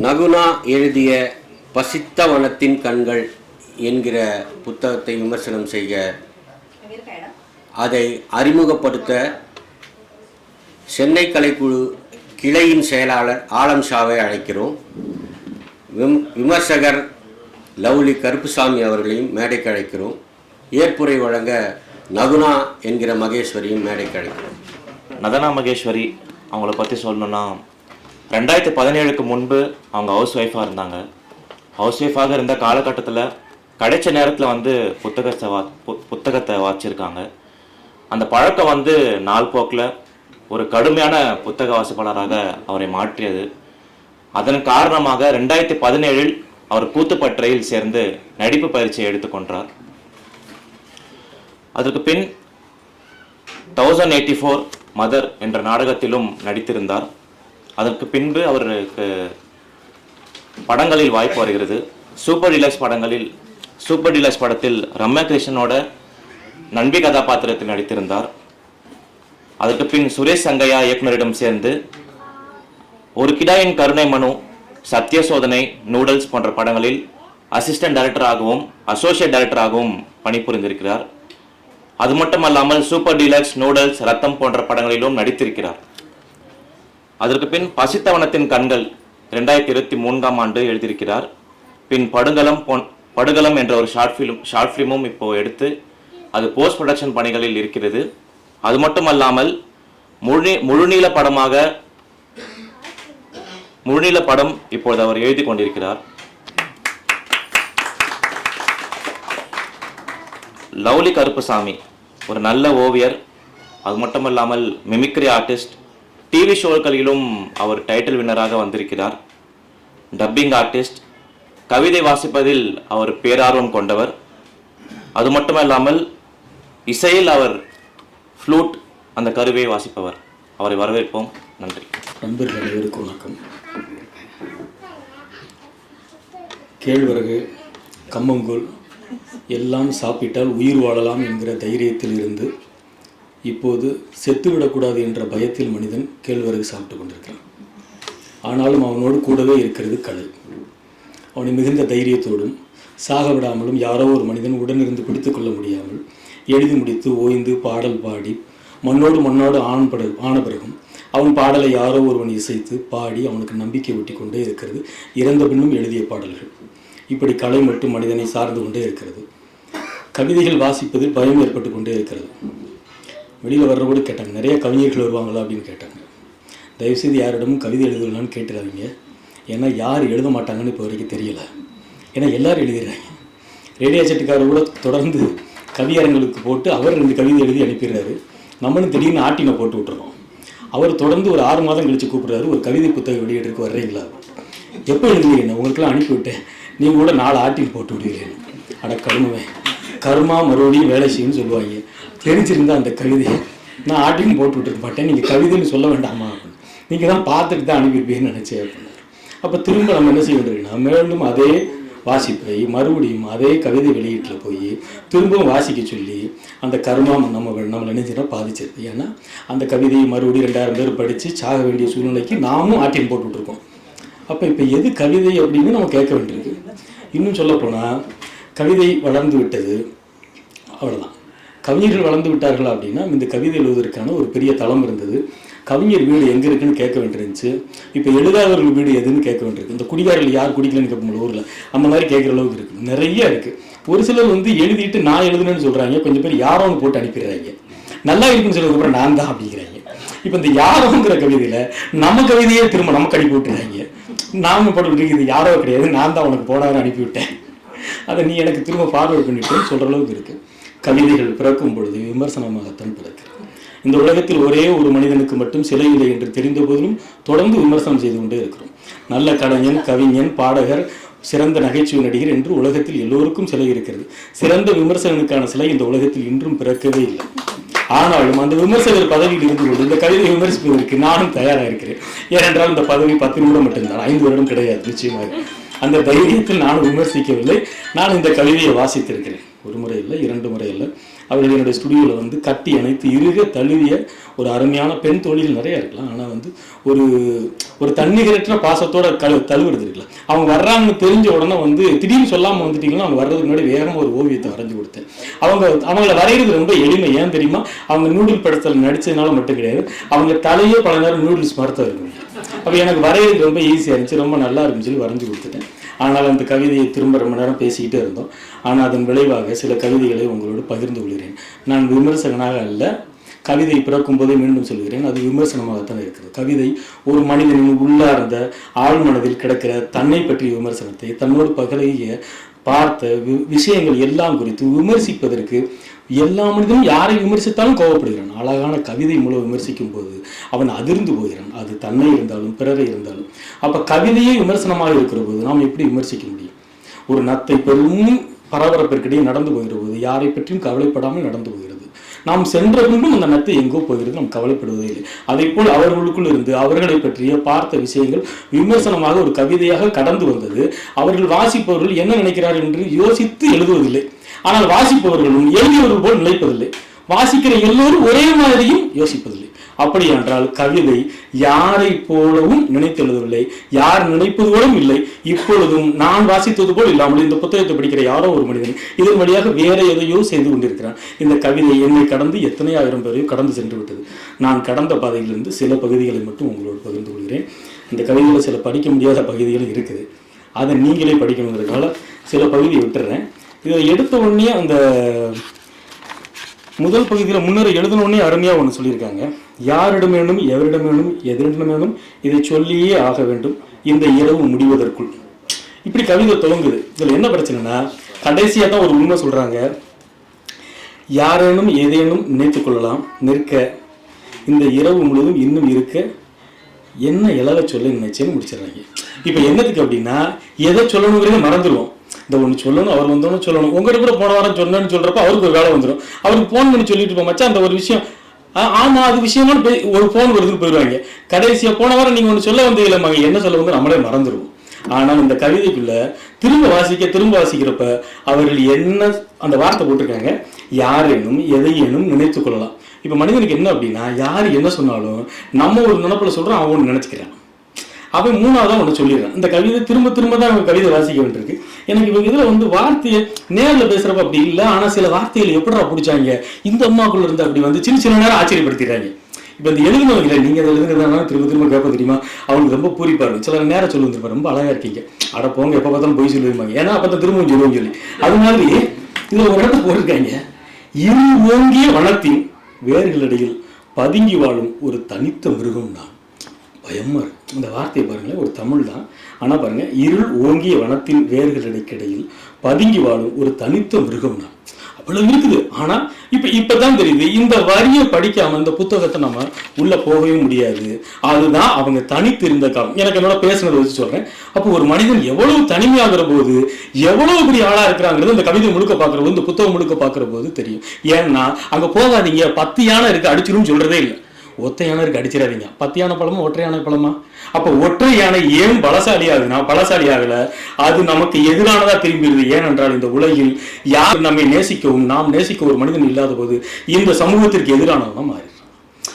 நகுனா எழுதிய பசித்த வனத்தின் கண்கள் என்கிற புத்தகத்தை விமர்சனம் செய்ய அதை அறிமுகப்படுத்த சென்னை கலைக்குழு கிளையின் செயலாளர் ஆலம் ஷாவை அழைக்கிறோம். விமர்சகர் லவ்லி கருப்புசாமி அவர்களையும் மேடைக்கு அழைக்கிறோம். ஏற்புரை வழங்க நகுனா என்கிற மகேஸ்வரியும் மேடைக்கு அழைக்கிறோம். நதனா மகேஸ்வரி அவங்கள பற்றி சொல்லணுன்னா 2017க்கு முன்பு அவங்க ஹவுஸ் ஒய்ஃபாக இருந்தாங்க. ஹவுஸ் ஒய்ஃபாக இருந்த காலகட்டத்தில் கிடைச்ச நேரத்தில் புத்தகத்தை வாசிச்சிருக்காங்க. அந்த பழக்கம் நாள் போக்கில் ஒரு கடுமையான புத்தக வாசிப்பாளராக அவரை மாற்றியது. அதன் காரணமாக 2017 அவர் கூத்துப்பற்றையில் சேர்ந்து நடிப்பு பயிற்சியை எடுத்துக்கொண்டார். அதற்கு பின் 1084 மதர் என்ற நாடகத்திலும் நடித்திருந்தார். அதற்கு பின்பு அவருக்கு படங்களில் வாய்ப்பு வருகிறது. சூப்பர் டீலக்ஸ் படத்தில் ரம்யா கிருஷ்ணனோட நண்பி கதாபாத்திரத்தில் நடித்திருந்தார். அதற்கு பின் சுரேஷ் சங்கையா இயக்குனரிடம் சேர்ந்து ஒரு கிடாயின் கருணை மனு, சத்திய சோதனை, நூடல்ஸ் போன்ற படங்களில் அசிஸ்டன்ட் டைரக்டராகவும் அசோசியேட் டைரக்டராகவும் பணிபுரிந்திருக்கிறார். அது மட்டுமல்லாமல் சூப்பர் டீலக்ஸ், நூடல்ஸ், ரத்தம் போன்ற படங்களிலும் நடித்திருக்கிறார். அதற்கு பின் பசித்தவனத்தின் கண்கள் 2023ஆம் ஆண்டு எழுதியிருக்கிறார். பின் படுகளம் என்ற ஒரு ஷார்ட் ஃபிலிமும் இப்போ எடுத்து அது போஸ்ட் ப்ரொடக்ஷன் பணிகளில் இருக்கிறது. அது மட்டுமல்லாமல் முழுநீள படம் இப்பொழுது அவர் எழுதி கொண்டிருக்கிறார். லவ்லி கருப்புசாமி ஒரு நல்ல ஓவியர். அது மட்டுமல்லாமல் மிமிக்ரி ஆர்டிஸ்ட். டிவி ஷோக்களிலும் அவர் டைட்டில் வின்னராக வந்திருக்கிறார். Dubbing artist. கவிதை வாசிப்பதில் அவர் பேரார்வம் கொண்டவர். அது மட்டுமல்லாமல் இசையில் அவர் ஃப்ளூட் அந்த கருவியை வாசிப்பவர். அவரை வரவேற்போம். நன்றி. நண்பர்கள் அனைவருக்கும் வணக்கம். கேழ்வரகு, கம்மங்கூழ் எல்லாம் சாப்பிட்டால் உயிர் வாழலாம் என்கிற தைரியத்தில் இருந்து இப்போது செத்துவிடக்கூடாது என்ற பயத்தில் மனிதன் கேழ்வரகு சாப்பிட்டு கொண்டிருக்கிறான். ஆனாலும் அவனோடு கூடவே இருக்கிறது கலை. அவனை மிகுந்த தைரியத்தோடும் சாக விடாமலும் யாரோ ஒரு மனிதன் உடனிருந்து பிடித்து கொள்ள முடியாமல் எழுதி முடித்து ஓய்ந்து பாடல் பாடி மண்ணோடு ஆன பிறகும் அவன் பாடலை யாரோ ஒருவன் இசைத்து பாடி அவனுக்கு நம்பிக்கை ஊட்டி கொண்டே இருக்கிறது. இறந்த பின்னும் எழுதிய பாடல்கள். இப்படி கலை மட்டும் மனிதனை சார்ந்து கொண்டே இருக்கிறது. கவிதைகள் வாசிப்பதில் பயம் ஏற்பட்டு கொண்டே இருக்கிறது. வெளியில் வர்றபோது கேட்டாங்க, நிறைய கவிஞர்கள் வருவாங்களா அப்படின்னு கேட்டாங்க. தயவுசெய்து யாரிடமும் கவிதை எழுதுவலான்னு கேட்டுறாதீங்க. ஏன்னா யார் எழுத மாட்டாங்கன்னு இப்போ வரைக்கும் தெரியலை. ஏன்னா எல்லோரும் எழுதிடுறாங்க. ரேடியோ செட்டுக்காரர் கூட தொடர்ந்து கவியரங்களுக்கு போட்டு அவர் 2 கவிதை எழுதி அனுப்பிடுறாரு. நம்மளும் திடீர்னு ஆட்டினை போட்டு விட்டுறோம். அவர் தொடர்ந்து ஒரு 6 மாதம் கழித்து கூப்பிட்றாரு, ஒரு கவிதை புத்தகம் வெளியிடறதுக்கு வர்றீங்களா? எப்போ எழுதுவீங்க? உங்களுக்கெல்லாம் அனுப்பிவிட்டேன், நீங்கள் கூட 4 ஆட்டின் போட்டு விடுவீங்க. அட கருமவே, கருமா மறுபடியும் வேலை செய்யுன்னு சொல்லுவாங்க. தெரிஞ்சிருந்தா அந்த கவிதையை நான் ஆட்டின்னு போட்டு விட்டுருக்க மாட்டேன், நீங்கள் கவிதைன்னு சொல்ல வேண்டாமா அப்படின்னு. நீங்கள் தான் பார்த்துட்டு தான் அனுப்பியிருப்பீங்கன்னு நினச்சேன் அப்படின்னாரு. அப்போ திரும்ப நம்ம என்ன செய்ய வேண்டியிருக்கோம், மீண்டும் அதே வாசிப்பை மறுபடியும் அதே கவிதை வெளியீட்டில் போய் திரும்பவும் வாசிக்க சொல்லி அந்த கர்மம் நம்மளை நினைச்சுனா பாதிச்சிருக்கு. ஏன்னா அந்த கவிதையை மறுபடியும் 2000 பேர் படித்து சாக வேண்டிய சூழ்நிலைக்கு நாமும் ஆட்டின் போட்டு விட்டுருக்கோம். அப்போ இப்போ எது கவிதை அப்படின்னு நம்ம கேட்க வேண்டியிருக்கு. இன்னும் சொல்லப்போனால் கவிதை வளர்ந்து விட்டது, அவ்வளோதான். கவிஞர்கள் வளர்ந்து விட்டார்கள் அப்படின்னா இந்த கவிதை எழுதுவதற்கான ஒரு பெரிய தளம் இருந்தது. கவிஞர் வீடு எங்கே இருக்குன்னு கேட்க வேண்டியிருந்துச்சு. இப்போ எழுதாதவர்கள் வீடு எதுன்னு கேட்க வேண்டியிருக்கு. இந்த குடிகாரர்கள் யார் குடிக்கலன்னு கேட்போம் ஊரில், அந்த மாதிரி கேட்குற அளவுக்கு இருக்குது. நிறைய இருக்குது. ஒரு சிலர் எழுதிட்டு நான் எழுதுனேன்னு சொல்கிறாங்க. கொஞ்சம் பேர் யாரோன்னு போட்டு அனுப்பிடுறாங்க. நல்லா இருக்குன்னு சொல்றதுக்கப்புறம் நான் தான் அப்படிங்கிறாங்க. இப்போ இந்த யாரோங்கிற கவிதையில் நம்ம கவிதையே திரும்ப நமக்கு அனுப்பி விட்டுறாங்க. நாம போட்டு இது யாரோ கிடையாது, நான் தான் உனக்கு போடாத அனுப்பிவிட்டேன், அதை நீ எனக்கு திரும்ப ஃபார்வர்ட் பண்ணிட்டேன்னு சொல்கிற அளவுக்கு இருக்குது. கவிதைகள் பிறக்கும் பொழுது விமர்சனமாகத்தான் பிறக்கிறது. இந்த உலகத்தில் ஒரே ஒரு மனிதனுக்கு மட்டும் சிலை இல்லை என்று தெரிந்த போதிலும் தொடர்ந்து விமர்சனம் செய்து கொண்டே இருக்கிறோம். நல்ல கலைஞன், கவிஞன், பாடகர், சிறந்த நகைச்சுவை நடிகர் என்று உலகத்தில் எல்லோருக்கும் சிலை இருக்கிறது. சிறந்த விமர்சகனுக்கான சிலை இந்த உலகத்தில் இன்றும் பிறக்கவே இல்லை. ஆனாலும் அந்த விமர்சகர் பதவியில் இருந்து கொண்டு இந்த கவிதை விமர்சிப்பதற்கு நானும் தயாராக இருக்கிறேன். ஏனென்றால் இந்த பதவி 10 நிமிடம் மட்டும்தான், 5 வருடம் கிடையாது. நிச்சயமாக அந்த தைரியத்தில் நானும் விமர்சிக்கவில்லை. நான் இந்த கவிதையை வாசித்திருக்கிறேன். 1 முறை இல்லை, 2 முறை இல்லை, அவர்கள் என்னுடைய ஸ்டுடியோவில் வந்து கட்டி அணைத்து இறுக தழுவிய ஒரு அருமையான பெண் தொழில் நிறைய இருக்கலாம். ஆனால் வந்து ஒரு ஒரு தன்னிகரற்ற பாசத்தோட தழுவுறது இருக்குல்ல, அவங்க வர்றாங்கன்னு தெரிஞ்ச உடனே வந்து திடீர்னு சொல்லாமல் வந்துட்டீங்கன்னா அவங்க வர்றதுக்கு முன்னாடி வேகமாக ஒரு ஓவியத்தை வரைஞ்சி கொடுத்தேன். அவங்கள வரைகிறது ரொம்ப எளிமை. ஏன் தெரியுமா? அவங்க நூடுல் படத்தில் நடித்ததுனால மட்டும் கிடையாது, அவங்க தலையே பல நேரம் நூடுல்ஸ் மரத்தை இருக்கும். அப்போ எனக்கு வரைகிறது ரொம்ப ஈஸியாக இருந்துச்சு, ரொம்ப நல்லா இருக்குன்னு சொல்லி வரைஞ்சி கொடுத்துட்டேன். ஆனால் அந்த கவிதையை திரும்ப ரொம்ப நேரம் பேசிக்கிட்டே இருந்தோம். ஆனால் அதன் விளைவாக சில கவிதைகளை உங்களோடு பகிர்ந்து கொள்கிறேன். நான் விமர்சகனாக அல்ல, கவிதை பிறக்கும் போதே மீண்டும் சொல்கிறேன், அது விமர்சனமாகத்தான் இருக்கிறது. கவிதை ஒரு மனிதனின் உள்ளார்ந்த ஆழ்மனதில் கிடக்கிற தன்னை பற்றிய விமர்சனத்தை, தன்னோடு பகலைய பார்த்த விஷயங்கள் எல்லாம் குறித்து விமர்சிப்பதற்கு எல்லா மனிதனும் யாரை விமர்சித்தாலும் கோவப்படுகிறான். அழகான கவிதை மூலம் விமர்சிக்கும் போது அவன் அதிர்ந்து போகிறான். அது தன்னை இருந்தாலும் பிறரை இருந்தாலும். அப்போ கவிதையே விமர்சனமாக இருக்கிற போது நாம் எப்படி விமர்சிக்க முடியும்? ஒரு நத்தை பெரும் பரபரப்பிற்கிடையே நடந்து போகிற போது யாரை பற்றியும் கவலைப்படாமல் நடந்து போகிறது. நாம் சென்ற பின்பும் அந்த நத்தை எங்கோ போகிறது, நாம் கவலைப்படுவதே இல்லை. அதை போல் அவர்களுக்குள் இருந்து அவர்களை பற்றிய பார்த்த விஷயங்கள் விமர்சனமாக ஒரு கவிதையாக கடந்து வந்தது. அவர்கள் வாசிப்பவர்கள் என்ன நினைக்கிறார்கள் என்று யோசித்து எழுதுவதில்லை. ஆனால் வாசிப்பவர்களும் எழுதியவர்கள் போல் நினைப்பதில்லை. வாசிக்கிற எல்லோரும் ஒரே மாதிரியும் யோசிப்பதில்லை. அப்படி என்றால் கவிதை யாரை போலவும் நினைத்தெழுதவில்லை, யார் நினைப்பது போலும் இல்லை. இப்பொழுதும் நான் வாசித்தது போல் இல்லாமல் இந்த புத்தகத்தை படிக்கிற யாரோ ஒரு மனிதன் இதன் வழியாக வேற எதையோ செய்து கொண்டிருக்கிறான். இந்த கவிதை என்னை கடந்து எத்தனை ஆயிரம் பேரையும் கடந்து சென்று விட்டது. நான் கடந்த பாதையிலிருந்து சில பகுதிகளை மட்டும் உங்களோடு பகிர்ந்து கொள்கிறேன். இந்த கவிதையில் சில படிக்க முடியாத பகுதிகள் இருக்குது, அதை நீங்களே படிக்கணுங்கிறதுனால சில பகுதியை விட்டுறேன். இதை எடுத்த உடனே அந்த முதல் பகுதியில் முன்னரை எழுதினோடனே அருமையாக ஒன்று சொல்லியிருக்காங்க. யாரிடமேனும் எவரிடமேனும் எதிரிடமேனும் இதை சொல்லியே ஆக வேண்டும் இந்த இரவு முடிவதற்குள். இப்படி கவிதை துவங்குது. இதில் என்ன பிரச்சனைனா கடைசியாக தான் ஒரு உண்மை சொல்கிறாங்க. யாரேனும் ஏதேனும் நினைத்து கொள்ளலாம் நிற்க இந்த இரவு முழுவதும் இன்னும் இருக்க என்ன இளவ சொல்ல நினைச்சேன்னு முடிச்சிடுறாங்க. இப்போ என்னத்துக்கு அப்படின்னா எதை சொல்லணுங்கிறத மறந்துடுவோம். இந்த ஒன்று சொல்லணும், அவர் வந்தோன்னு சொல்லணும். உங்கள்கிட்ட கூட போன வாரம் சொன்னேன்னு சொல்கிறப்ப அவருக்கு ஒரு வேலை வந்துடும். அவருக்கு ஃபோன் பண்ணி சொல்லிட்டு இருப்போம், மச்சா அந்த ஒரு விஷயம், ஆமாம் அது விஷயமானு ஒரு ஃபோன் வருதுன்னு போயிடுவாங்க. கடைசியாக போன வாரம் நீங்கள் ஒன்று சொல்ல வந்தீங்களம்மாங்க, என்ன சொல்ல வந்து நம்மளே மறந்துடுவோம். ஆனால் இந்த கவிதைக்குள்ள திரும்ப வாசிக்கிறப்ப அவர்கள் என்ன அந்த வார்த்தை போட்டிருக்காங்க, யாரேனும் எதையேனும் நினைத்து கொள்ளலாம். இப்போ மனிதனுக்கு என்ன அப்படின்னா, யார் என்ன சொன்னாலும் நம்ம ஒரு நினைப்பில் சொல்கிறோம், அவன் ஒன்று நினச்சிக்கிறான். அவன் மூணாவதான் ஒன்று சொல்லிடுறான். இந்த கவிதை திரும்ப தான் அவங்க கவிதை வாசிக்க வேண்டியிருக்கு. எனக்கு இவங்க இதில் வந்து வார்த்தையை நேரில் பேசுகிறப்ப அப்படி இல்லை, ஆனால் சில வார்த்தைகள் எப்படா பிடிச்சாங்க இந்த அம்மாக்குள்ள இருந்து அப்படி வந்து சின்ன நேரம் ஆச்சரியப்படுத்திடுறாங்க. இப்போ இந்த எழுதுனவங்களே நீங்கள் அதை எழுதுனதுனால திரும்ப கேட்ப தெரியுமா, அவங்களுக்கு ரொம்ப பூரிப்பாரு. சில நேரம் சொல்லுங்க ரொம்ப அழகாக இருக்கீங்க, அட போங்க எப்போ பார்த்தாலும் போய் சொல்லுவாங்க, ஏன்னா அப்போ தான் திரும்பவும் சொல்லுவோம் சொல்லி. அது மாதிரி இதில் ஒரு இடத்துல போட்டிருக்காங்க, இரு ஓங்கிய வனத்தின் வேர்களிடையில் பதுங்கி வாழும் ஒரு தனித்த மிருகம் தான். பயமா இருக்கு இந்த வார்த்தையை பாருங்களேன், ஒரு தமிழ் தான். ஆனால் பாருங்க, இருள் ஓங்கிய வனத்தின் வேர்களிடைக்கிடையில் பதுங்கி வாழும் ஒரு தனித்த மிருகம் தான். அவ்வளவு இருக்குது. ஆனால் இப்பதான் தெரியுது, இந்த வரியை படிக்காம இந்த புத்தகத்தை நம்ம உள்ள போகவே முடியாது. அதுதான் அவங்க தனித்து இருந்த காலம். எனக்கு என்னோட பேசுனதை வச்சு சொல்றேன். அப்போ ஒரு மனிதன் எவ்வளவு தனிமையாகிற போது எவ்வளவு பெரிய ஆளா இருக்கிறாங்கிறது இந்த கவிதை முழுக்க பார்க்கிற போது, இந்த புத்தகம் முழுக்க பார்க்கிற போது தெரியும். ஏன்னா அங்க போகாதீங்க 10 யானை இருக்கு அடிச்சிடும் சொல்றதே இல்லை. ஒத்த யானை இருக்கு அடிச்சிடாதீங்க. 10 யானை பழமா ஒற்றை யானை பழமா? அப்ப ஒற்றை யானை ஏன் பலசாலி ஆகுதுன்னா, பலசாலி ஆகல, அது நமக்கு எதிரானதா திரும்பிடுது. ஏனென்றால் இந்த உலகில் யார் நம்மை நேசிக்கவும் நாம் நேசிக்க ஒரு மனிதன் இல்லாத போது இந்த சமூகத்திற்கு எதிரானவனா மாறிடுறான்.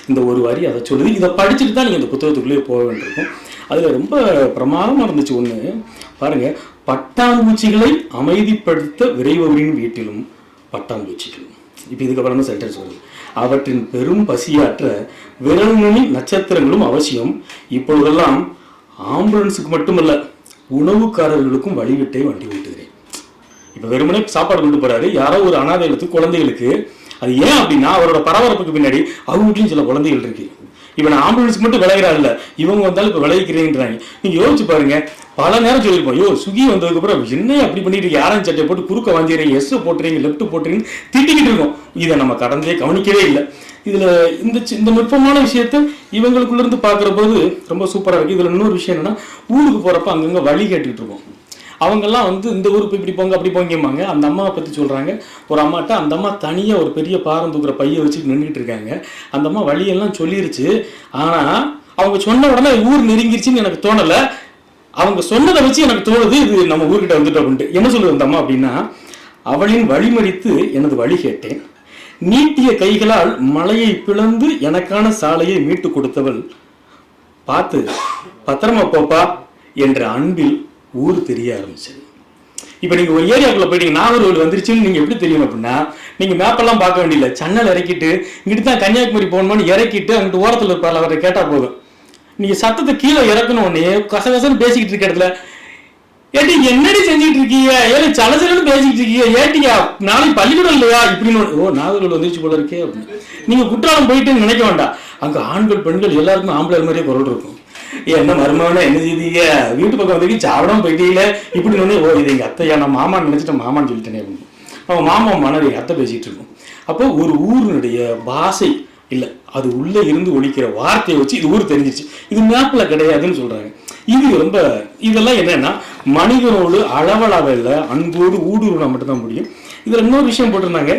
இந்த ஒரு வரி அதை சொல்லுது. இதை படிச்சுட்டு தான் நீங்க இந்த புத்தகத்துக்குள்ளேயே போக வேண்டியிருக்கும். அதுல ரொம்ப பிரமாதமா இருந்துச்சு ஒண்ணு பாருங்க, பட்டாம்பூச்சிகளை அமைதிப்படுத்த விரைவரின் வீட்டிலும் பட்டாம்பூச்சிகள். இப்ப இதுக்கப்புறம் தான் சென்டென்ஸ் வருது. அவற்றின் பெரும் பசியாற்ற விரல் நுனி நட்சத்திரங்களும் அவசியம். இப்பொழுதெல்லாம் ஆம்புலன்ஸுக்கு மட்டுமல்ல உணவுக்காரர்களுக்கும் வழிவிட்டே வண்டி ஓட்டுகிறேன். இப்ப வெறுமனே சாப்பாடு கொண்டு போறாரு யாரோ ஒரு அனாதை இல்லத்துக்கு குழந்தைகளுக்கு. அது ஏன் அப்படின்னா அவரோட பரபரப்புக்கு பின்னாடி அவங்க வீட்லையும் சில குழந்தைகள் இருக்கு. இவன் ஆம்புலன்ஸ்க்கு மட்டும் விளையிறா இல்ல, இவங்க வந்தாலும் இப்ப விளைவிக்கிறேன்றாங்க. நீங்க யோசிச்சு பாருங்க, பல நேரம் சொல்லியிருப்போம், ஐயோ சுகி வந்ததுக்கு அப்புறம் என்ன அப்படி பண்ணிட்டு யாரும் சட்டை போட்டு குறுக்க வாங்கிறீங்க, எஸ் போட்டுறீங்க, லெப்ட் போட்டுறீங்க, திட்டிக்கிட்டு இருக்கோம். இதை நம்ம கடந்தே கவனிக்கவே இல்லை. இதுல இந்த நுட்பமான விஷயத்த இவங்களுக்குள்ள இருந்து பாக்குற போது ரொம்ப சூப்பரா இருக்கு. இதுல இன்னொரு விஷயம் என்னன்னா, ஊருக்கு போறப்ப அங்கங்க வழி கேட்டுக்கிட்டு இருக்கோம். அவங்கெல்லாம் வந்து இந்த ஊருக்கு இப்படி போங்க அப்படி போங்கம்பாங்க. அந்த அம்மாவை பற்றி சொல்கிறாங்க. ஒரு அம்மாட்ட அந்த அம்மா தனியாக ஒரு பெரிய பாரம் தூக்குற பையை வச்சு நின்றுட்டு இருக்காங்க. அந்த அம்மா வழியெல்லாம் சொல்லிருச்சு. ஆனால் அவங்க சொன்ன உடனே ஊர் நெருங்கிருச்சுன்னு எனக்கு தோணலை. அவங்க சொன்னதை வச்சு எனக்கு தோணுது இது நம்ம ஊர்கிட்ட வந்துட்டோம் அப்படின்ட்டு. என்ன சொல்லுது அந்த அம்மா அப்படின்னா, அவளின் வழிமறித்து எனது வழி கேட்டேன், நீட்டிய கைகளால் மலையை பிளந்து எனக்கான சாலையை மீட்டு கொடுத்தவள், பார்த்து பத்திரமா போப்பா என்ற அன்பில் ஊர் தெரிய ஆரம்பிச்சது. இப்போ நீங்கள் ஒரு ஏரியாக்குள்ளே போயிட்டீங்க, நாகர்கோவில் வந்துருச்சுன்னு நீங்கள் எப்படி தெரியும் அப்படின்னா, நீங்கள் மேப்பெல்லாம் பார்க்க வேண்டியதில்லை. சன்னல் இறக்கிட்டு இங்கிட்டு தான் கன்னியாகுமரி போகணும்னு இறக்கிட்டு அங்கிட்டு ஓரத்தில் இருப்பார், அவரை கேட்டால் போதும். நீங்கள் சத்தத்தை கீழே இறக்கணும், உடனே கசகசன்னு பேசிக்கிட்டு இருக்க இடத்துல, ஏட்டி என்னடி செஞ்சுட்டு இருக்கீங்க, ஏழு சலசலன்னு பேசிக்கிட்டு இருக்கீங்க, ஏட்டியா நாளைக்கு பள்ளிக்கூடம் இல்லையா இப்படின்னு, ஓ நாகர்கோவில் வந்துருச்சு போல இருக்கே அப்படின்னு. நீங்கள் குற்றாலம் போயிட்டு நினைக்க வேண்டாம், அங்கே ஆண்கள் பெண்கள் எல்லாருக்குமே ஆம்பளை மாதிரியே குரல் இருக்கும். என்ன மருமகனா என்ன செய்தீங்க, வீட்டு பக்கம் வந்து சாப்பிடாம போயிட்டீங்களே இப்படின்னு, ஓ இது எங்கள் அத்தையா, நான் மாமான்னு நினச்சிட்டேன், மாமான்னு சொல்லிட்டேனே அப்படின்னு. அவன் மாமா மனைவி அத்தை பேசிகிட்டு இருக்கும். அப்போ ஒரு ஊரினுடைய பாஷை இல்லை, அது உள்ளே இருந்து ஒழிக்கிற வார்த்தையை வச்சு இது ஊர் தெரிஞ்சிச்சு. இது மேப்பில் கிடையாதுன்னு சொல்கிறாங்க. இது ரொம்ப இதெல்லாம் என்னன்னா மனிதனோடு அளவளவில் அன்போடு ஊடுருவ மட்டும்தான் முடியும். இதில் இன்னொரு விஷயம் போட்டிருந்தாங்க,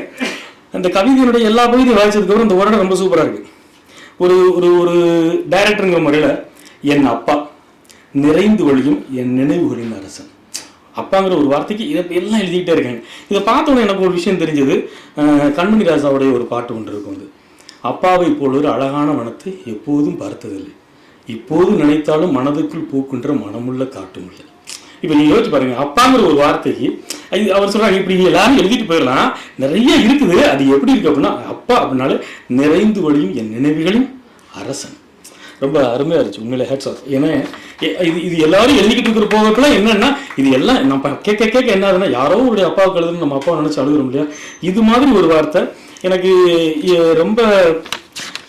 அந்த கவிதையினுடைய எல்லா பகுதியும் வாசிச்சதுக்கப்புறம் இந்த உடனே ரொம்ப சூப்பராக இருக்குது. ஒரு ஒரு ஒரு டைரக்டருங்கிற முறையில், என் அப்பா நிறைந்து வழியும் என் நினைவுகளின் அரசன், அப்பாங்கிற ஒரு வார்த்தைக்கு இதை எல்லாம் எழுதிக்கிட்டே இருக்காங்க. இதை பார்த்தோன்னே எனக்கு ஒரு விஷயம் தெரிஞ்சது. கண்மணி ராசாவுடைய ஒரு பாட்டு ஒன்று இருக்கும், அது அப்பாவை போல் ஒரு அழகான வனத்தை எப்போதும் பார்த்ததில்லை, இப்போது நினைத்தாலும் மனதுக்குள் பூக்கின்ற மனமுள்ள காட்டும் இல்லை. இப்போ நீங்கள் யோசிச்சு பாருங்க, அப்பாங்கிற ஒரு வார்த்தைக்கு அவர் சொல்கிறாங்க, இப்படி எல்லாரும் எழுதிட்டு போயிடலாம், நிறைய இருக்குது. அது எப்படி இருக்கு அப்படின்னா, அப்பா அப்படின்னாலே நிறைந்து வழியும் என் நினைவுகளின் அரசன். ரொம்ப அருமையாக இருந்துச்சு உண்மையிலே, ஹேட்ஸ் ஆஃப். ஏன்னா இது எல்லாரும் எழுதிக்கிட்டு இருக்கிற போகப்பெல்லாம் என்னன்னா, இது எல்லாம் நம்ம கேட்க கேட்க என்ன ஆகுதுன்னா, யாரோ ஒரு அப்பாவுக்கு எழுதுன்னு நம்ம அப்பாவை நினச்சி அழுகிறோம் இல்லையா. இது மாதிரி ஒரு வார்த்தை எனக்கு ரொம்ப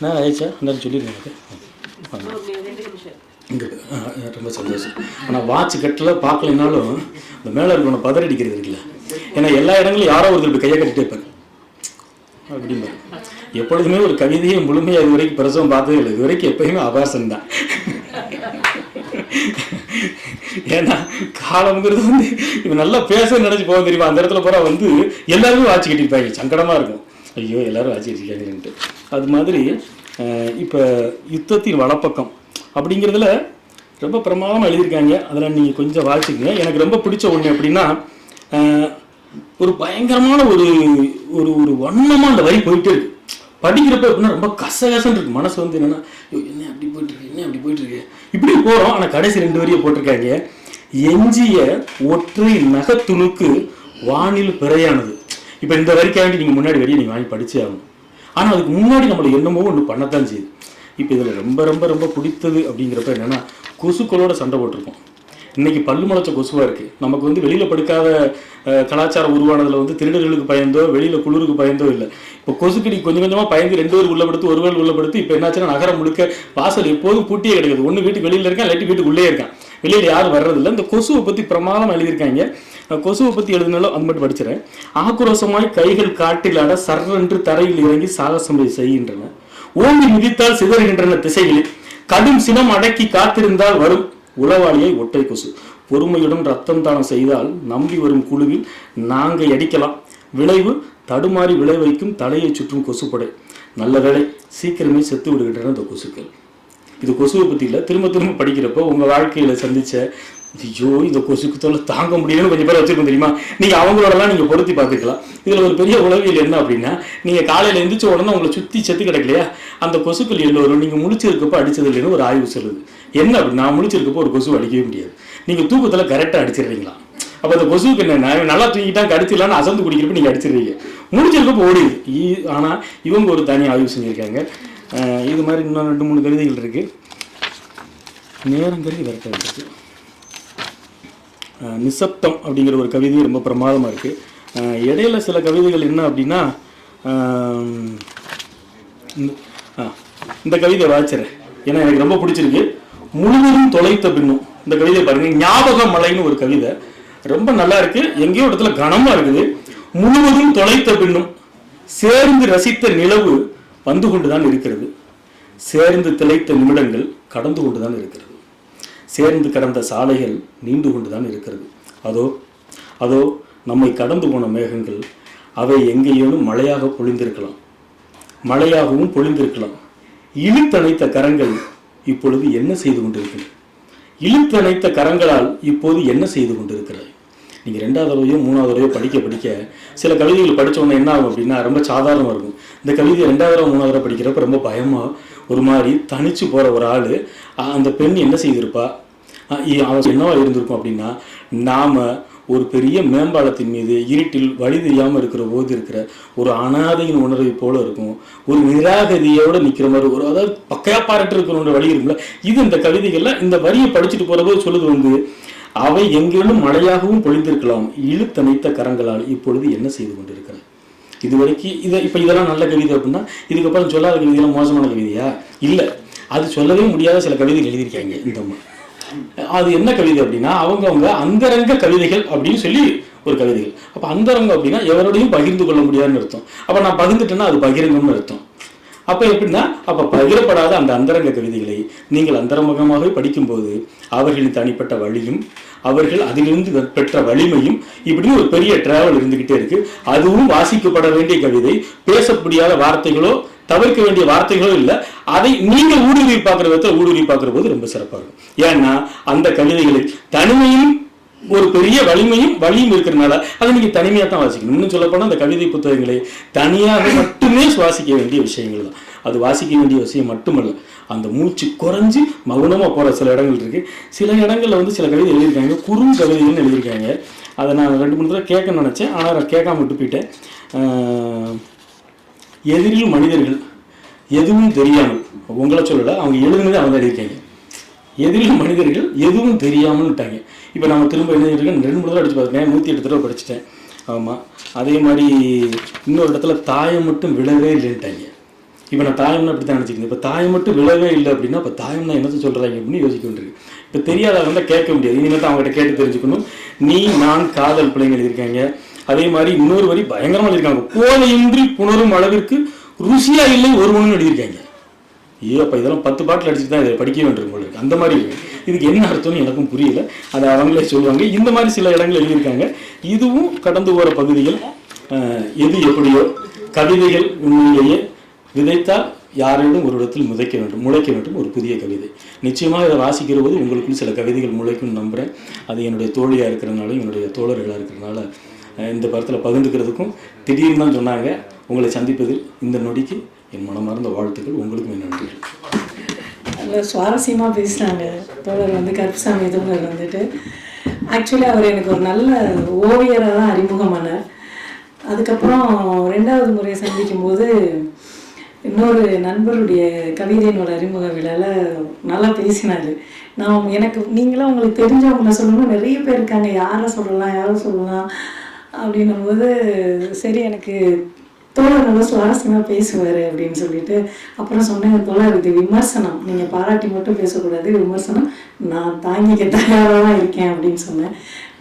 நான் ஆயிடுச்சா அந்த சொல்லியிருக்கேன் இங்கே, ரொம்ப சந்தோஷம். ஆனால் வாட்ச் கட்டில் பார்க்கலைனாலும் இந்த மேலே இருக்கவனை பதறடிக்கிறது இருக்குல்ல, ஏன்னா எல்லா இடங்களும் யாரோ ஒருத்தர் இப்படி கையை கட்டிட்டே இருப்பார் அப்படிம்பாரு. எப்பொழுதுமே ஒரு கவிதையை முழுமையாக இது வரைக்கும் பிரசவம் பார்த்ததே இல்லை, இது வரைக்கும் எப்பயுமே அபாசம் தான். ஏன்னா காலம்ங்கிறது வந்து இப்போ நல்லா பேச நினைச்சு போக தெரியுமா, அந்த இடத்துல போகிற வந்து எல்லாருமே வாட்சி கட்டிருப்பாங்க, சங்கடமாக இருக்கும், ஐயோ எல்லாரும் வாட்சி கட்டிருக்காங்கன்ட்டு. அது மாதிரி இப்போ யுத்தத்தின் வலப்பக்கம் அப்படிங்கிறதுல ரொம்ப பிரமாதமாக எழுதியிருக்காங்க. அதில் நீங்கள் கொஞ்சம் வாசிக்கங்க. எனக்கு ரொம்ப பிடிச்ச ஒன்று அப்படின்னா, ஒரு பயங்கரமான ஒரு ஒரு ஒரு வண்ணமாக அந்த வரி போயிட்டே இருக்கு. படிக்கிறப்ப எப்படின்னா ரொம்ப கசகசன்னு இருக்கு, மனசு வந்து என்னென்னா என்ன அப்படி போயிட்டுருக்கு, என்ன அப்படி போயிட்டுருக்கு, இப்படி போகிறோம். ஆனால் கடைசி 2 வரியை போட்டிருக்காங்க, எஞ்சிய ஒற்றை நகத்துணுக்கு வானில் பிறையானது. இப்போ இந்த வரிக்காண்டி நீங்கள் முன்னாடி வரியை நீங்கள் வாங்கி படிச்சே ஆகணும். ஆனால் அதுக்கு முன்னாடி நம்மளை என்னமோ ஒன்று பண்ணத்தான் செய்யுது. இப்போ இதில் ரொம்ப ரொம்ப ரொம்ப பிடித்தது அப்படிங்கிறப்ப என்னென்னா, கொசுக்களோட சண்டை போட்டிருக்கோம். இன்றைக்கி பல்லு முளைச்ச கொசுவாக இருக்குது. நமக்கு வந்து வெளியில் படுக்காத கலாச்சாரம் உருவானதில் வந்து திருடர்களுக்கு பயந்தோ வெளியில் குளிருக்கு பயந்தோ இல்லை. இப்போ கொசுக்கடி கொஞ்சம் கொஞ்சமாக பயந்து 2 பேர் உள்ளப்படுத்து, 1 பேர் உள்ளப்படுத்து. இப்போ என்னாச்சுன்னா நகரம் முழுக்க வாசல் எப்போதும் பூட்டியே கிடையாது. ஒன்று வீட்டுக்கு வெளியில் இருக்கான், இல்லாட்டி வீட்டுக்குள்ளே இருக்கான், வெளியில் யாரும் வர்றதில்லை. இந்த கொசுவை பற்றி பிரமாதம் எழுதியிருக்காங்க. கொசுவை பற்றி எழுதினாலும் அது மட்டும் படிச்சிடறேன். ஆக்ரோஷமாய் கைகள் காட்டில் ஆட சர்ரென்று தரையில் இறங்கி சாகசம் செய்கின்றன, ஓங்கி மிதித்தால் சிதறுகின்றன திசைகளில், கடும் சினம் அடக்கி காத்திருந்தால் வரும் உளவாளியை ஒற்றை கொசு, பொறுமையுடன் ரத்தம் தானம் செய்தால் நம்பி வரும் குழுவில் நாங்கள் அடிக்கலாம், விளைவு தடுமாறி விளைவைக்கும் தலையை சுற்றும் கொசுப்படை, நல்ல வேளை சீக்கிரமே செத்து விடுகின்றன இந்த கொசுக்கள். இது கொசுவை பற்றி இல்லை, திரும்ப திரும்ப படிக்கிறப்போ உங்கள் வாழ்க்கையில் சந்தித்த ஐயோ இந்த கொசுக்கு தொல்லை தாங்க முடியலன்னு கொஞ்சம் பேர் வச்சுருக்கோம் தெரியுமா. நீங்கள் அவங்களோடலாம் நீங்கள் பொருத்தி பார்த்துக்கலாம். இதில் ஒரு பெரிய உளவியல் என்ன அப்படின்னா, நீங்கள் காலையில் எந்திரிச்ச உடனே உங்களை சுற்றி செத்து கிடக்கலையா, அந்த கொசுக்கள் எல்லோரும் நீங்கள் முழிச்சிருக்கப்போ அடித்தது இல்லைன்னு ஒரு ஆய்வு சொல்லுது. என்ன அப்படின்னா, முழிச்சிருக்கப்போ ஒரு கொசு அடிக்கவே முடியாது, நீங்கள் தூக்கத்தில் கரெக்டாக அடிச்சிடுறீங்களா. அப்போ அந்த கொசுக்கு என்ன, நல்லா தூங்கிட்டா கடிச்சிடலான்னு அசந்து குடிக்கிறப்ப நீங்கள் அடிச்சிடுறீங்க, முடிச்சிருக்கப்போ ஓடிது. ஆனால் இவங்க ஒரு தனி ஆய்வு செஞ்சுருக்காங்க. இது மாதிரி இன்னும் 2-3 கவிதைகள் இருக்குது. நேரம் கருதி கரெக்டாக இருக்குது. நிசப்தம் அப்படிங்கிற ஒரு கவிதை ரொம்ப பிரமாதமாக இருக்குது. இடையில சில கவிதைகள் என்ன அப்படின்னா, இந்த கவிதை வாசிக்கிறேன் ஏன்னா எனக்கு ரொம்ப பிடிச்சிருக்கு. முழுவதும் தொலைத்த பின்னும், இந்த கவிதை பாருங்கள், ஞாபக மலைன்னு ஒரு கவிதை ரொம்ப நல்லா இருக்குது. எங்கேயோ இடத்துல கனமாக இருக்குது. முழுவதும் தொலைத்த பின்னும் சேர்ந்து ரசித்த நிலவு வந்து கொண்டு தான் இருக்கிறது, சேர்ந்து திளைத்த நிமிடங்கள் கடந்து கொண்டு தான் இருக்கிறது, சேர்ந்து கடந்த சாலைகள் நீண்டு கொண்டு தான் இருக்கிறது, அதோ அதோ நம்மை கடந்து போன மேகங்கள், அவை எங்கேயேனும் மழையாக பொழிந்திருக்கலாம், மழையாகவும் பொழிந்திருக்கலாம். இழுத்தணைத்த கரங்கள் இப்பொழுது என்ன செய்து கொண்டிருக்கிறது, இழுத்தணைத்த கரங்களால் இப்போது என்ன செய்து கொண்டிருக்கிறாய், நீங்கள் 2வது தடவையோ 3வது தடவையோ படிக்க சில கவிதைகள் படித்த உடனே என்ன ஆகும் அப்படின்னா ரொம்ப சாதாரணமாக இருக்கும். இந்த கவிதையை 2வது தடவை 3வது தடவை படிக்கிறப்ப ரொம்ப பயமாக ஒரு மாதிரி தனிச்சு போகிற ஒரு ஆள், அந்த பெண் என்ன செய்திருப்பா, அவன் என்னவா இருந்திருக்கும் அப்படின்னா, நாம் ஒரு பெரிய மேம்பாலத்தின் மீது இருட்டில் வழி தெரியாமல் இருக்கிற போது இருக்கிற ஒரு அனாதையின் உணர்வை போல இருக்கும். ஒரு நிராகதியோடு நிற்கிற மாதிரி ஒரு, அதாவது பக்கையா பாராட்டு இருக்கிற வழி இருக்குல்ல. இது இந்த கவிதைகள்ல இந்த வரியை படிச்சுட்டு போகிறபோது சொல்லுது அவை எங்கேனும் மழையாகவும் பொழிந்திருக்கலாம், இழுத்தணைத்த கரங்களால் இப்பொழுது என்ன செய்து கொண்டிருக்கிறார். இது வரைக்கும் இப்போ இதெல்லாம் நல்ல கவிதை அப்படின்னா இதுக்கப்புறம் சொல்லாத கவிதையெல்லாம் மோசமான கவிதையா? இல்லை, அது சொல்லவே முடியாத சில கவிதைகள் எழுதியிருக்காங்க இந்த அம்மா. அது என்ன கவிதை அப்படின்னா, அவங்க அந்தரங்க கவிதைகள் அப்படின்னு சொல்லி ஒரு கவிதைகள். அப்போ அந்தரங்கம் அப்படின்னா எவரோடையும் பகிர்ந்து கொள்ள முடியாதுன்னு அர்த்தம். அப்போ நான் பகிர்ந்துட்டேன்னா அது பகிரங்கம்னு அர்த்தம். அப்போ எப்படின்னா, அப்போ பகிரப்படாத அந்த அந்தரங்க கவிதைகளை நீங்கள் அந்தரங்கமாகவே படிக்கும்போது அவர்களின் தனிப்பட்ட வழியும் அவர்கள் அதிலிருந்து பெற்ற வலிமையும் இப்படின்னு ஒரு பெரிய டிராவல் இருந்துகிட்டே இருக்கு. அதுவும் வாசிக்கப்பட வேண்டிய கவிதை, பேச முடியாத வார்த்தைகளோ தவிர்க்க வேண்டிய வார்த்தைகளோ இல்லை. அதை நீங்கள் ஊடுருவி பார்க்குற விதத்தில் ஊடுருவி பார்க்குற போது ரொம்ப சிறப்பாக இருக்கும். ஏன்னா அந்த கவிதைகளில் தனிமையும் ஒரு பெரிய வலியும் இருக்கிறதுனால அதை நீங்கள் தனிமையாக தான் வாசிக்கணும். இன்னும் சொல்லப்போனால் அந்த கவிதை புத்தகங்களை தனியாக மட்டுமே சுவாசிக்க வேண்டிய விஷயங்கள் தான். அது வாசிக்க வேண்டிய விஷயம் மட்டுமல்ல, அந்த மூச்சு குறைஞ்சி மௌனமாக போகிற சில இடங்கள் இருக்குது. சில இடங்களில் சில கவிதை எழுதியிருக்காங்க, குறும் கவிதைகள்னு எழுதியிருக்காங்க. அதை நான் 2-3 தடவை கேட்க நினச்சேன், ஆனால் நான் கேட்காம விட்டு போயிட்டேன். எதிரில் மனிதர்கள் எதுவும் தெரியாமல், உங்களை சொல்லலை, அவங்க எழுதுனதே அவங்க எழுதியிருக்காங்க. எதிரில் மனிதர்கள் எதுவும் தெரியாமல்ட்டாங்க. இப்போ நம்ம திரும்ப என்ன இருக்கேன், 2-3 தடவை அடிச்சு பார்த்துட்டேன், 108 தடவை படிச்சுட்டேன். ஆமாம், அதே மாதிரி இன்னொரு இடத்துல தாயம் மட்டும் விழவே இல்லைன்ட்டாங்க. இப்போ நான் தாயம்னா அப்படி தான் நினச்சிக்கிறேன். இப்போ தாயம் மட்டும் விழவே இல்லை அப்படின்னா இப்போ தாயம்னா என்னத்தை சொல்கிறாங்க அப்படின்னு யோசிக்க வேண்டியிருக்கு. இப்போ தெரியாத கேட்க முடியாது, இனிமேல் தான் அவங்ககிட்ட கேட்டு தெரிஞ்சுக்கணும். நீ நான் காதல் பிள்ளைங்க எழுதியிருக்காங்க. அதே மாதிரி இன்னொரு வரி பயங்கரமாக எழுதியிருக்காங்க, போதையின்றி புணரும் அளவிற்கு ருசியா இல்லை ஒருவனும் எழுதியிருக்காங்க. அப்போ இதெல்லாம் 10 பாட்டில் அடிச்சுட்டு தான் இதை படிக்க வேண்டும் உங்களுக்கு. அந்த மாதிரி இதுக்கு என்ன அர்த்தம்னு எனக்கும் புரியல, அதை அவங்களே சொல்லுவாங்க. இந்த மாதிரி சில இடங்கள் எழுதியிருக்காங்க. இதுவும் கடந்து போகிற பகுதிகள். எது எப்படியோ கவிதைகள் உண்மையிலேயே விதைத்தால் யாரையும் ஒரு இடத்தில் முளைக்க வேண்டும் ஒரு புதிய கவிதை. நிச்சயமாக இதை வாசிக்கிற போது உங்களுக்கும் சில கவிதைகள் முளைக்கும்னு நம்புகிறேன். அது என்னுடைய தோழியாக இருக்கிறதுனாலும் என்னுடைய தோழர்களாக இருக்கிறதுனால இந்த படத்தில் பகிர்ந்துக்கிறதுக்கும் திடீர்னு தான் சொன்னாங்க. உங்களை சந்திப்பதில் இந்த நொடிக்கு என் மனமார்ந்த வாழ்த்துக்கள். உங்களுக்கும் என் நன்றிகள். நல்லா சுவாரஸ்யமாக பேசுகிறாங்க தோழர் கருப்புசாமி தோழர் ஆக்சுவலி அவர் எனக்கு ஒரு நல்ல ஓவியராக தான் அறிமுகமானார். அதுக்கப்புறம் 2வது முறை சந்திக்கும் போது இன்னொரு நண்பருடைய கவிதையினோட அறிமுக விழாவில் நல்லா பேசினார். எனக்கு நீங்களாம் உங்களுக்கு தெரிஞ்சவங்களை சொல்லணும், நிறைய பேர் இருக்காங்க, யாரை சொல்லலாம் அப்படின்னும் போது சரி எனக்கு தோழர் நல்லா சுவாரஸ்யமாக பேசுவார் அப்படின்னு சொல்லிட்டு அப்புறம் சொன்னேங்க, தோழர் இது விமர்சனம், நீங்கள் பாராட்டி மட்டும் பேசக்கூடாது, விமர்சனம் நான் தாங்கிக்க தயாராக தான் இருக்கேன் அப்படின்னு சொன்னேன்.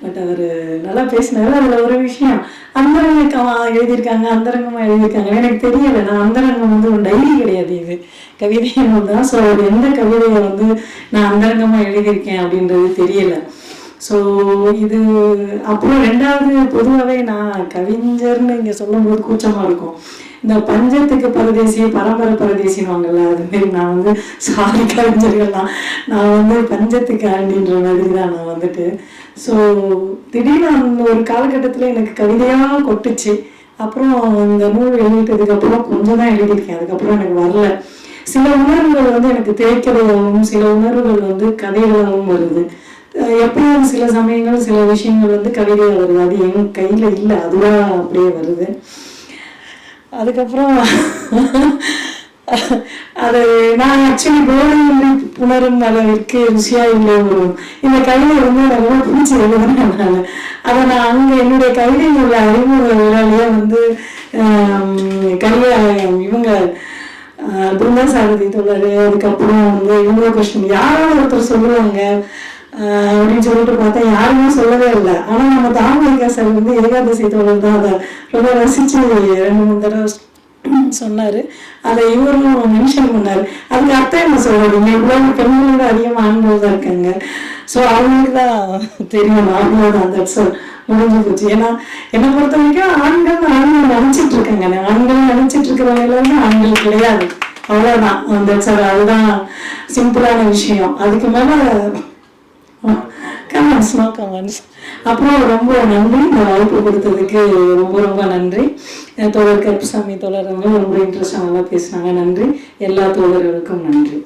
பட் அவர் நல்லா பேசினார். அதில் ஒரு விஷயம், அந்தரங்கமாக எழுதியிருக்காங்க எனக்கு தெரியலை. நான் அந்தரங்கம் ஒரு டைரி கிடையாது, இது கவிதை தான். ஸோ அவர் எந்த கவிதையை நான் அந்தரங்கமாக எழுதியிருக்கேன் அப்படின்றது தெரியலை. ஸோ இது அப்புறம் 2வது பொதுவாகவே நான் கவிஞர்னு இங்கே சொல்லும்போது கூச்சமாக இருக்கும். இந்த பஞ்சத்துக்கு பரதேசி பரம்பரை பரதேசின்னுவாங்கல்ல, அதுமாரி நான் சாரி கவிஞர்கள்லாம் நான் பஞ்சத்துக்கு ஆண்டின்ற மாதிரி தான் நான் ஸோ திடீர்னு அந்த ஒரு காலகட்டத்தில் எனக்கு கவிதையாக கொட்டுச்சு. அப்புறம் இந்த நூல் எழுதிட்டதுக்கப்புறம் கொஞ்சம் தான் எழுதியிருக்கேன், அதுக்கப்புறம் எனக்கு வரல. சில உணர்வுகள் எனக்கு திரைக்கதையாகவும் சில உணர்வுகள் கதைகளாகவும் வருது. எப்பயும் சில சமயங்கள் சில விஷயங்கள் கவிதையாக வருது, அது என் கையில் இல்லை, அதுவாக அப்படியே வருது. அதுக்கப்புறம் அது நான் ஆக்சுவலி போதை புணரும் அளவிற்கு ருசியாக இல்லை வரும். இந்த கவிதை நல்லா பிடிச்சி எழுதுனால அதை நான் அங்கே என்னுடைய கவிதையில் உள்ள அறிமுக விழாலேயே கவிதை இவங்க பிருந்தா சாரதி தோழர், அதுக்கப்புறம் இவங்க கொஸ்டின் யாராவது ஒருத்தர் சொல்லுவாங்க அப்படின்னு சொல்லிட்டு பார்த்தா யாருமே சொல்லவே இல்லை. ஆனால் நம்ம தாமரைக்கா சார் ஏகாதசி தோழர் தான் அதை ரொம்ப ரசித்து 2-3 தடவை சொன்னார். அதை இவரும் மென்ஷன் பண்ணார். அதுக்கு அர்த்தம் என்ன சொல்றீங்க, இவ்வளோ பெண்களோட அதிகமாக ஆண்கள் தான் இருக்காங்க. ஸோ அவங்களுக்கு தான் தெரியும், அவ்வளோதான் தட்ஸ் ஆல், முடிஞ்சு போச்சு. ஏன்னா என்னை பொறுத்த வரைக்கும் ஆண்கள் நினைச்சிட்டு இருக்காங்க, ஆண்கள் நினைச்சிட்டு இருக்கிற வேலைன்னா ஆண்கள் கிடையாது, அவ்வளோதான் தட்ஸ் ஆல். அதுதான் சிம்பிளான விஷயம். அதுக்கு மேலே கமெண்ட்ஸ் நோ கமெண்ட்ஸ். அப்புறம் ரொம்ப நன்றி, இந்த வாய்ப்பு கொடுத்ததுக்கு ரொம்ப ரொம்ப நன்றி. தோழர் கருப்புசாமி தோழர் ரொம்ப இன்ட்ரெஸ்டாக நல்லா பேசினாங்க. நன்றி. எல்லா தோழர்களுக்கும் நன்றி.